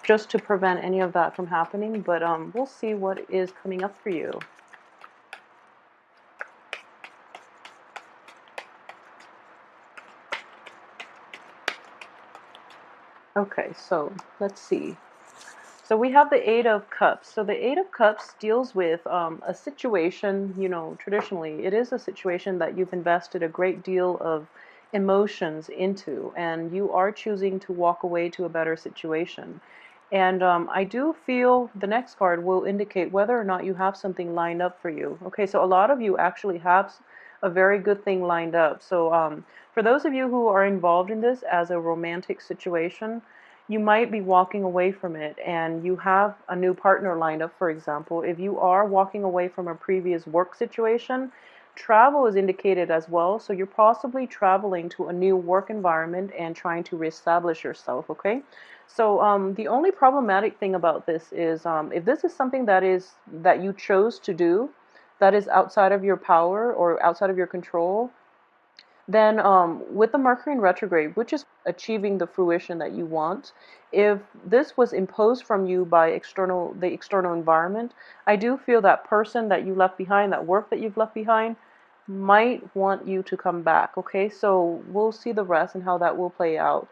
just to prevent any of that from happening. But we'll see what is coming up for you. Okay, so let's see. So we have the Eight of Cups. So the Eight of Cups deals with a situation, traditionally, it is a situation that you've invested a great deal of emotions into, and you are choosing to walk away to a better situation. And I do feel the next card will indicate whether or not you have something lined up for you. Okay, so a lot of you actually have a very good thing lined up. So for those of you who are involved in this as a romantic situation, you might be walking away from it and you have a new partner lined up, for example. If you are walking away from a previous work situation, travel is indicated as well. So you're possibly traveling to a new work environment and trying to reestablish yourself, okay? So the only problematic thing about this is if this is something that you chose to do, that is outside of your power or outside of your control, then with the Mercury in retrograde, which is achieving the fruition that you want, if this was imposed from you by the external environment, I do feel that person that you left behind, that work that you've left behind, might want you to come back. Okay, so we'll see the rest and how that will play out.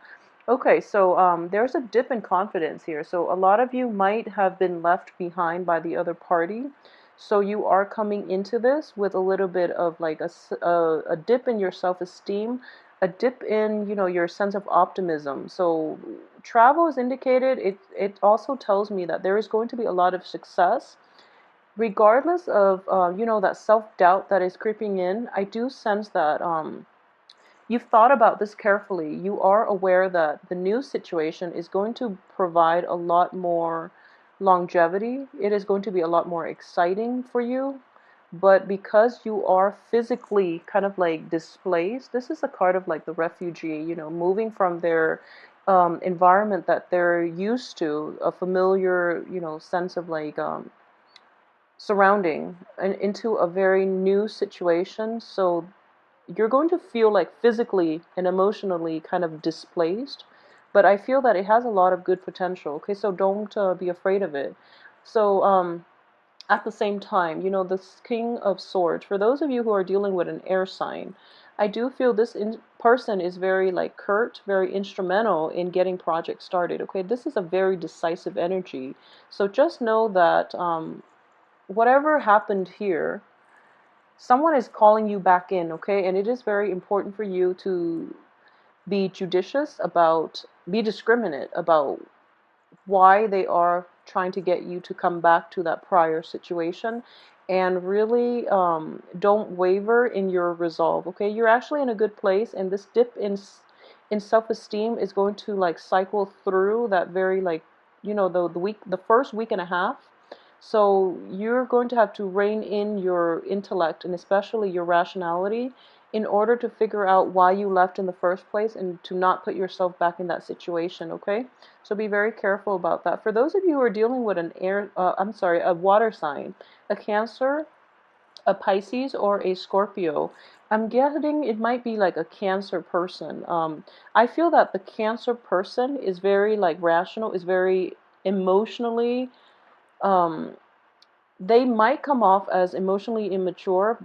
Okay, so there's a dip in confidence here. So a lot of you might have been left behind by the other party. So you are coming into this with a little bit of like a dip in your self-esteem, a dip in, your sense of optimism. So travel is indicated. It also tells me that there is going to be a lot of success. Regardless of, that self-doubt that is creeping in, I do sense that you've thought about this carefully. You are aware that the new situation is going to provide a lot more longevity. It is going to be a lot more exciting for you. But because you are physically kind of like displaced, this is a card of like the refugee, moving from their environment that they're used to, a familiar, sense of like surrounding, and into a very new situation. So you're going to feel like physically and emotionally kind of displaced, but I feel that it has a lot of good potential. Okay, so don't be afraid of it. So at the same time, this King of Swords, for those of you who are dealing with an air sign, I do feel this person is very like curt, very instrumental in getting projects started. Okay, this is a very decisive energy. So just know that whatever happened here, someone is calling you back in, okay? And it is very important for you to be discriminate about why they are trying to get you to come back to that prior situation, and really don't waver in your resolve, okay? You're actually in a good place, and this dip in self-esteem is going to like cycle through that very like, the first week and a half. So you're going to have to rein in your intellect and especially your rationality in order to figure out why you left in the first place and to not put yourself back in that situation, okay? So be very careful about that. For those of you who are dealing with a water sign, a Cancer, a Pisces, or a Scorpio, I'm getting it might be like a Cancer person. I feel that the Cancer person is very like rational, is very emotionally um, they might come off as emotionally immature,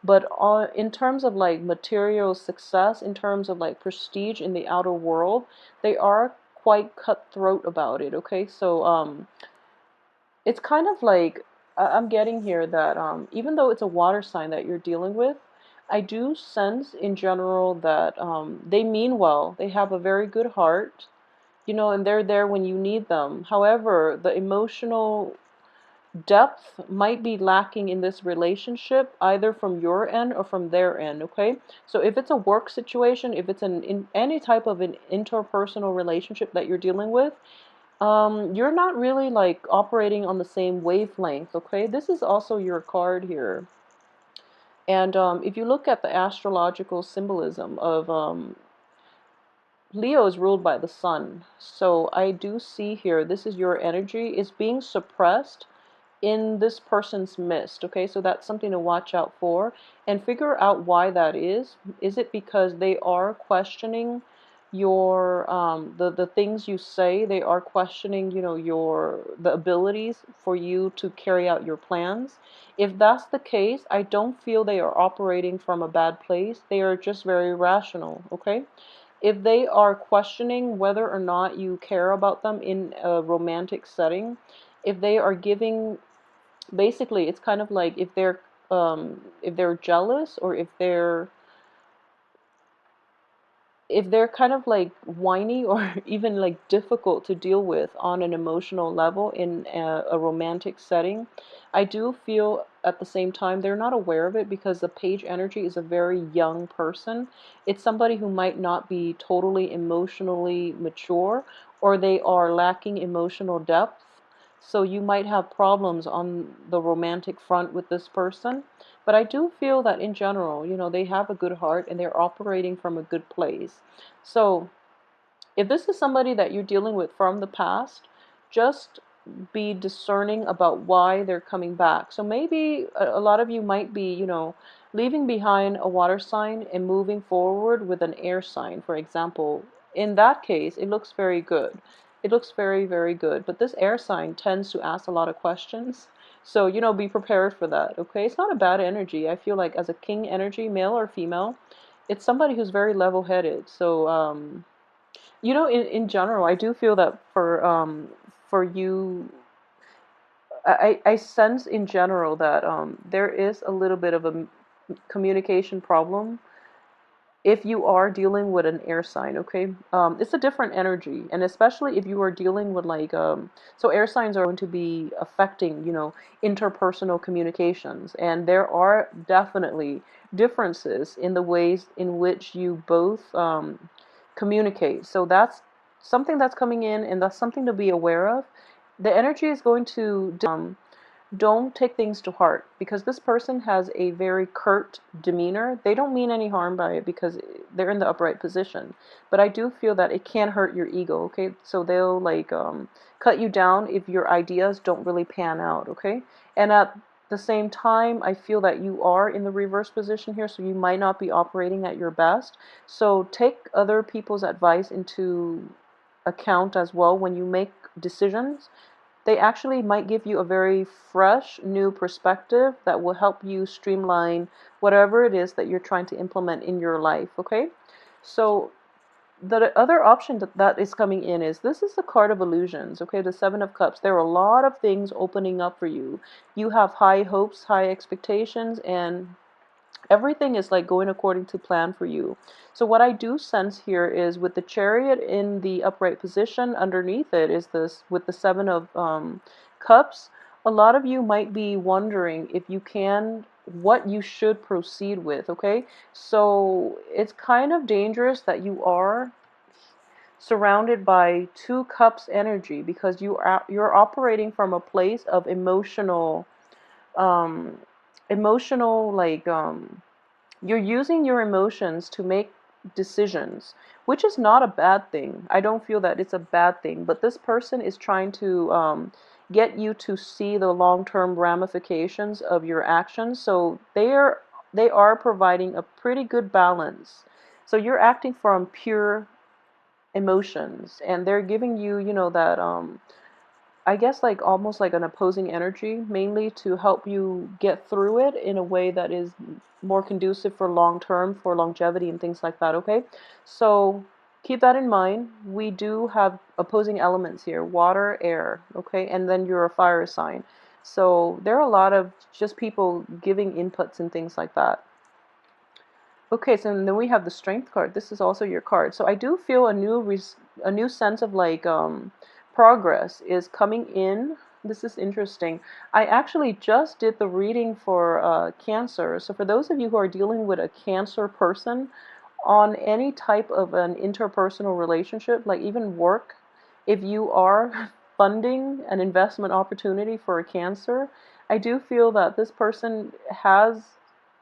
but in terms of like material success, in terms of like prestige in the outer world, they are quite cutthroat about it. Okay, so it's kind of like I'm getting here that even though it's a water sign that you're dealing with, I do sense in general that they mean well. They have a very good heart, and they're there when you need them. However, the emotional depth might be lacking in this relationship, either from your end or from their end, okay? So if it's a work situation, if it's in any type of an interpersonal relationship that you're dealing with, you're not really like operating on the same wavelength, okay? This is also your card here. And if you look at the astrological symbolism of Leo is ruled by the sun. So I do see here, this is your energy is being suppressed in this person's midst. Okay, so that's something to watch out for and figure out why that is. Is it because they are questioning your the things you say. They are questioning, the abilities for you to carry out your plans. If that's the case, I don't feel they are operating from a bad place. They are just very rational, okay? If they are questioning whether or not you care about them in a romantic setting, if they are giving, basically it's kind of like if they're jealous, or if they're kind of like whiny, or even like difficult to deal with on an emotional level in a romantic setting, I do feel at the same time they're not aware of it, because the page energy is a very young person. It's somebody who might not be totally emotionally mature, or they are lacking emotional depth. So you might have problems on the romantic front with this person. But I do feel that in general, they have a good heart and they're operating from a good place. So if this is somebody that you're dealing with from the past, just be discerning about why they're coming back. So maybe a lot of you might be, leaving behind a water sign and moving forward with an air sign, for example. In that case, it looks very good. It looks very, very good. But this air sign tends to ask a lot of questions. So, be prepared for that, okay? It's not a bad energy. I feel like as a king energy, male or female, it's somebody who's very level-headed. So, in general, I do feel that for you, I sense in general that there is a little bit of a communication problem if you are dealing with an air sign, okay? It's a different energy, and especially if you are dealing with like, so air signs are going to be affecting, interpersonal communications, and there are definitely differences in the ways in which you both communicate. So that's something that's coming in, and that's something to be aware of. The energy is going to don't take things to heart, because this person has a very curt demeanor. They don't mean any harm by it because they're in the upright position. But I do feel that it can hurt your ego, okay? So they'll like cut you down if your ideas don't really pan out, okay? And at the same time, I feel that you are in the reverse position here, so you might not be operating at your best. So take other people's advice into account as well when you make decisions. They actually might give you a very fresh, new perspective that will help you streamline whatever it is that you're trying to implement in your life, okay? So the other option that is coming in is, this is the card of illusions, okay? The Seven of Cups. There are a lot of things opening up for you. You have high hopes, high expectations, and everything is like going according to plan for you. So what I do sense here is, with the Chariot in the upright position, underneath it is this with the Seven of Cups. A lot of you might be wondering if you can, what you should proceed with, okay? So it's kind of dangerous that you are surrounded by two cups energy, because you're operating from a place of um emotional like you're using your emotions to make decisions, which is not a bad thing. I don't feel that it's a bad thing, but this person is trying to get you to see the long-term ramifications of your actions. So they are providing a pretty good balance. So you're acting from pure emotions, and they're giving you, that I guess like almost like an opposing energy, mainly to help you get through it in a way that is more conducive for long term, for longevity and things like that, okay? So keep that in mind. We do have opposing elements here, water, air, okay? And then you're a fire sign. So there are a lot of just people giving inputs and things like that. Okay, so then we have the Strength card. This is also your card. So I do feel a new sense of like progress is coming in. This is interesting. I actually just did the reading for Cancer. So for those of you who are dealing with a Cancer person on any type of an interpersonal relationship, like even work, if you are funding an investment opportunity for a Cancer, I do feel that this person has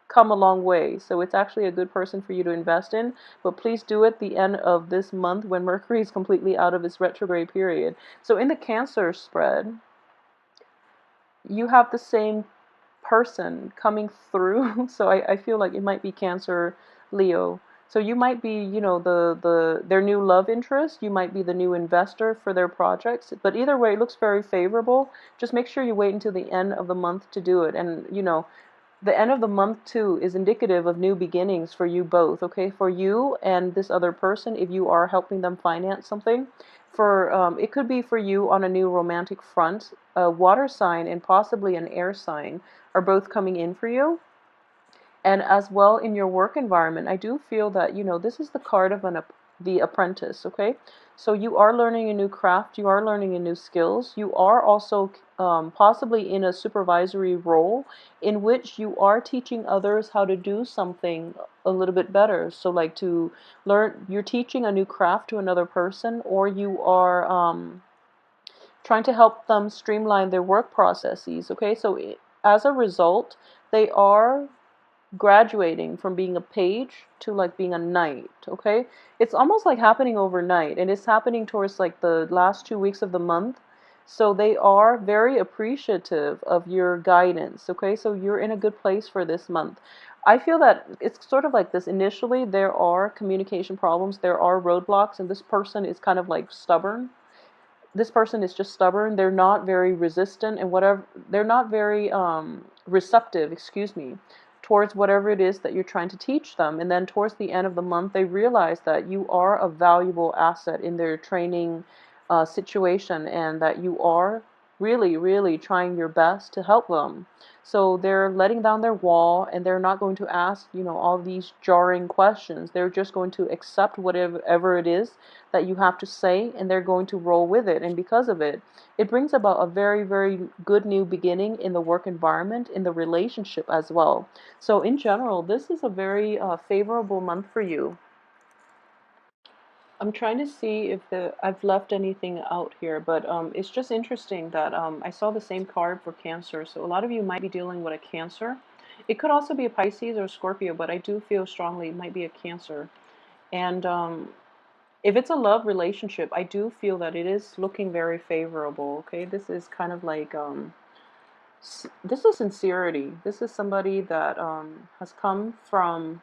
come a long way. So it's actually a good person for you to invest in. But please do it the end of this month, when Mercury is completely out of its retrograde period. So in the Cancer spread, you have the same person coming through. So I feel like it might be Cancer, Leo. So you might be, their new love interest. You might be the new investor for their projects. But either way, it looks very favorable. Just make sure you wait until the end of the month to do it. And the end of the month too is indicative of new beginnings for you both. Okay, for you and this other person, if you are helping them finance something. For it could be for you on a new romantic front. A water sign and possibly an air sign are both coming in for you. And as well in your work environment, I do feel that, this is the card of the apprentice, okay? So you are learning a new craft, you are learning a new skills, you are also possibly in a supervisory role in which you are teaching others how to do something a little bit better. So like to learn, you're teaching a new craft to another person, or you are trying to help them streamline their work processes, okay? So as a result, they are graduating from being a page to like being a knight, okay? It's almost like happening overnight, and it's happening towards like the last 2 weeks of the month. So they are very appreciative of your guidance, okay? So you're in a good place for this month. I feel that it's sort of like this. Initially, there are communication problems, there are roadblocks, and this person is kind of like stubborn. This person is just stubborn. They're not very resistant and whatever. They're not very receptive, excuse me, towards whatever it is that you're trying to teach them. And then towards the end of the month, they realize that you are a valuable asset in their training situation, and that you are really, really trying your best to help them. So they're letting down their wall, and they're not going to ask, all these jarring questions. They're just going to accept whatever it is that you have to say, and they're going to roll with it. And because of it, it brings about a very, very good new beginning in the work environment, in the relationship as well. So in general, this is a very favorable month for you. I'm trying to see if I've left anything out here, but it's just interesting that I saw the same card for Cancer. So a lot of you might be dealing with a Cancer. It could also be a Pisces or a Scorpio, but I do feel strongly it might be a Cancer. And if it's a love relationship, I do feel that it is looking very favorable. Okay, this is kind of like this is sincerity. This is somebody that has come from.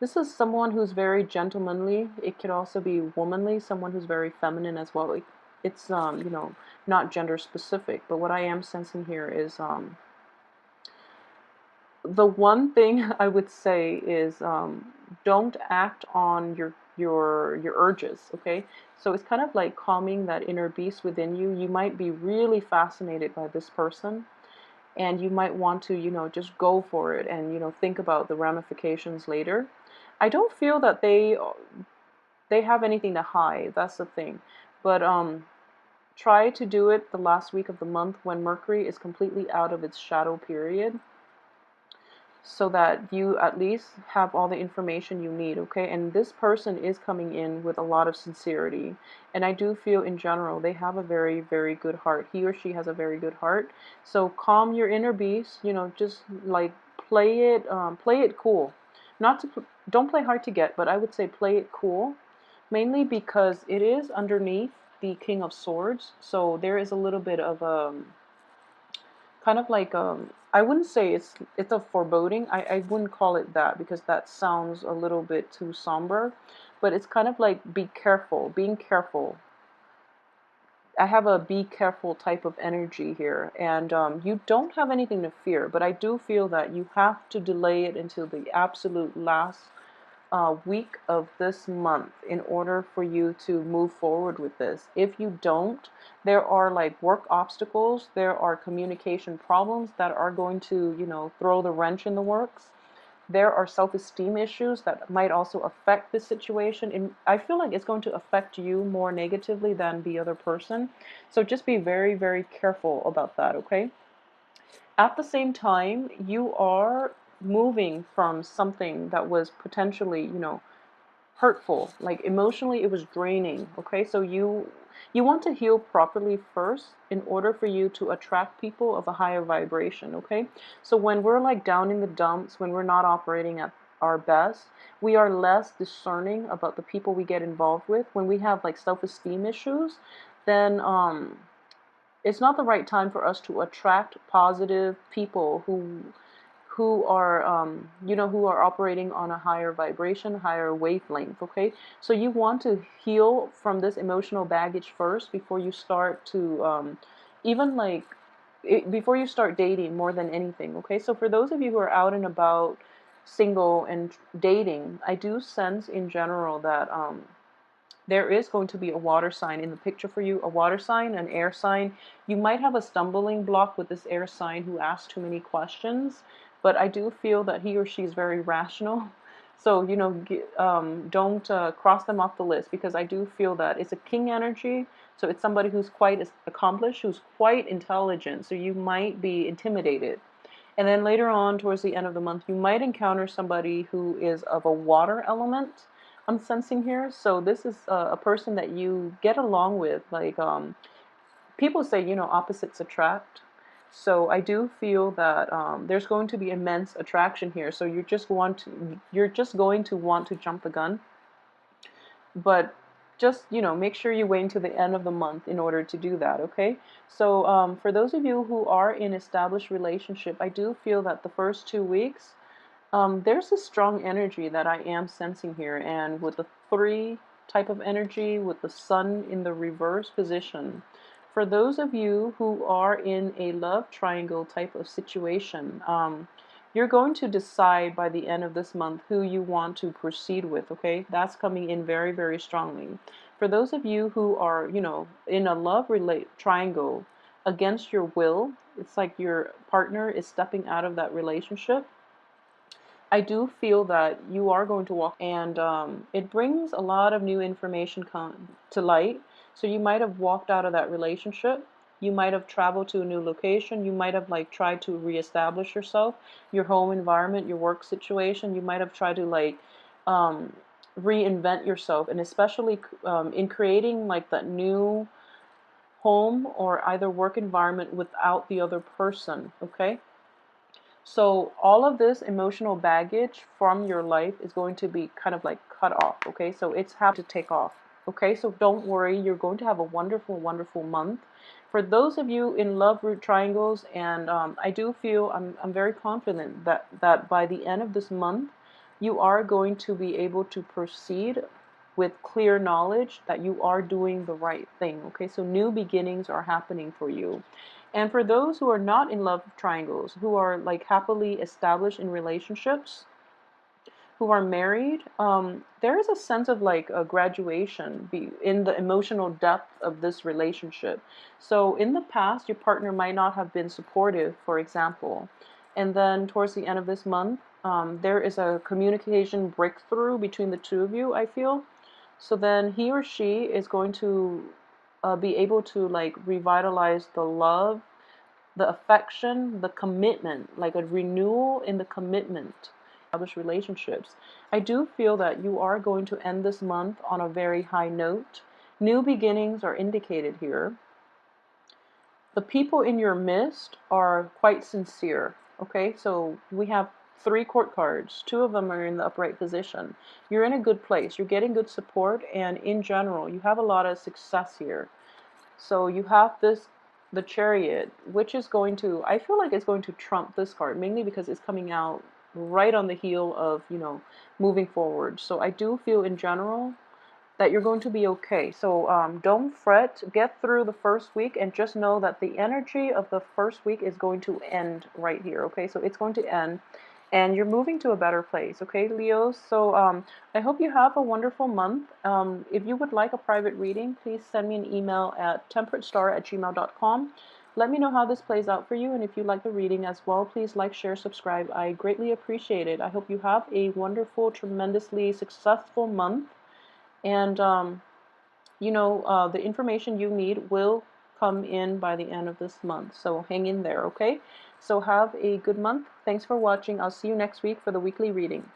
This is someone who's very gentlemanly. It could also be womanly, someone who's very feminine as well. It's not gender specific, but what I am sensing here is the one thing I would say is don't act on your urges, okay? So it's kind of like calming that inner beast within you. You might be really fascinated by this person, and you might want to, just go for it and, think about the ramifications later. I don't feel that they have anything to hide. That's the thing. But try to do it the last week of the month when Mercury is completely out of its shadow period, so that you at least have all the information you need, okay? And this person is coming in with a lot of sincerity. And I do feel in general they have a very, very good heart. He or she has a very good heart. So calm your inner beast, just like play it cool. Not to, don't play hard to get, but I would say play it cool. Mainly because it is underneath the King of Swords. So there is a little bit of kind of like I wouldn't say it's a foreboding. I wouldn't call it that, because that sounds a little bit too somber, but it's kind of like be careful, being careful. I have a be careful type of energy here, and you don't have anything to fear, but I do feel that you have to delay it until the absolute last week of this month in order for you to move forward with this. If you don't, there are like work obstacles, there are communication problems that are going to, throw the wrench in the works. There are self-esteem issues that might also affect this situation. And I feel like it's going to affect you more negatively than the other person. So just be very, very careful about that, okay? At the same time, you are moving from something that was potentially, hurtful. Like emotionally, it was draining. Okay, so you want to heal properly first in order for you to attract people of a higher vibration. Okay, so when we're like down in the dumps, when we're not operating at our best, we are less discerning about the people we get involved with. When we have like self-esteem issues, then it's not the right time for us to attract positive people who are, who are operating on a higher vibration, higher wavelength, okay? So you want to heal from this emotional baggage first before you start to, even like, before you start dating more than anything, okay? So for those of you who are out and about, single and dating, I do sense in general that, there is going to be a water sign in the picture for you, a water sign, an air sign. You might have a stumbling block with this air sign who asks too many questions, but I do feel that he or she is very rational. So, don't cross them off the list, because I do feel that it's a king energy. So it's somebody who's quite accomplished, who's quite intelligent. So you might be intimidated. And then later on, towards the end of the month, you might encounter somebody who is of a water element. I'm sensing here. So this is a person that you get along with. Like, people say, opposites attract. So I do feel that, there's going to be immense attraction here. So you're just going to want to jump the gun, but just, make sure you wait until the end of the month in order to do that, okay? So, for those of you who are in established relationship, I do feel that the first 2 weeks, there's a strong energy that I am sensing here. And with the 3 type of energy, with the sun in the reverse position, for those of you who are in a love triangle type of situation, you're going to decide by the end of this month who you want to proceed with, okay? That's coming in very, very strongly. For those of you who are, in a love triangle against your will, it's like your partner is stepping out of that relationship. I do feel that you are going to walk, and it brings a lot of new information to light. So you might have walked out of that relationship. You might have traveled to a new location. You might have like tried to reestablish yourself, your home environment, your work situation. You might have tried to like, um, reinvent yourself, and especially, in creating like that new home or either work environment without the other person. Okay. So all of this emotional baggage from your life is going to be kind of like cut off, okay? So it's have to take off, okay? So don't worry, you're going to have a wonderful, wonderful month. For those of you in love root triangles, and I do feel, I'm very confident that by the end of this month, you are going to be able to proceed with clear knowledge that you are doing the right thing, okay? So new beginnings are happening for you. And for those who are not in love triangles, who are like happily established in relationships, who are married, there is a sense of like a graduation in the emotional depth of this relationship. So in the past, your partner might not have been supportive, for example. And then towards the end of this month, there is a communication breakthrough between the two of you, I feel. So then he or she is going to be able to like revitalize the love, the affection, the commitment, like a renewal in the commitment, established relationships. I do feel that you are going to end this month on a very high note. New beginnings are indicated here. The people in your midst are quite sincere. Okay, so we have 3 court cards. 2 of them are in the upright position. You're in a good place. You're getting good support, and in general, you have a lot of success here. So you have the Chariot, which is going to, I feel like it's going to trump this card, mainly because it's coming out right on the heel of, moving forward. So I do feel in general that you're going to be okay. So don't fret, get through the first week, and just know that the energy of the first week is going to end right here, okay? So it's going to end, and you're moving to a better place, okay, Leos? So I hope you have a wonderful month. If you would like a private reading, please send me an email at temperatestar@gmail.com. Let me know how this plays out for you, and if you like the reading as well, please like, share, subscribe. I greatly appreciate it. I hope you have a wonderful, tremendously successful month. And, the information you need will come in by the end of this month. So hang in there, okay? So have a good month. Thanks for watching. I'll see you next week for the weekly reading.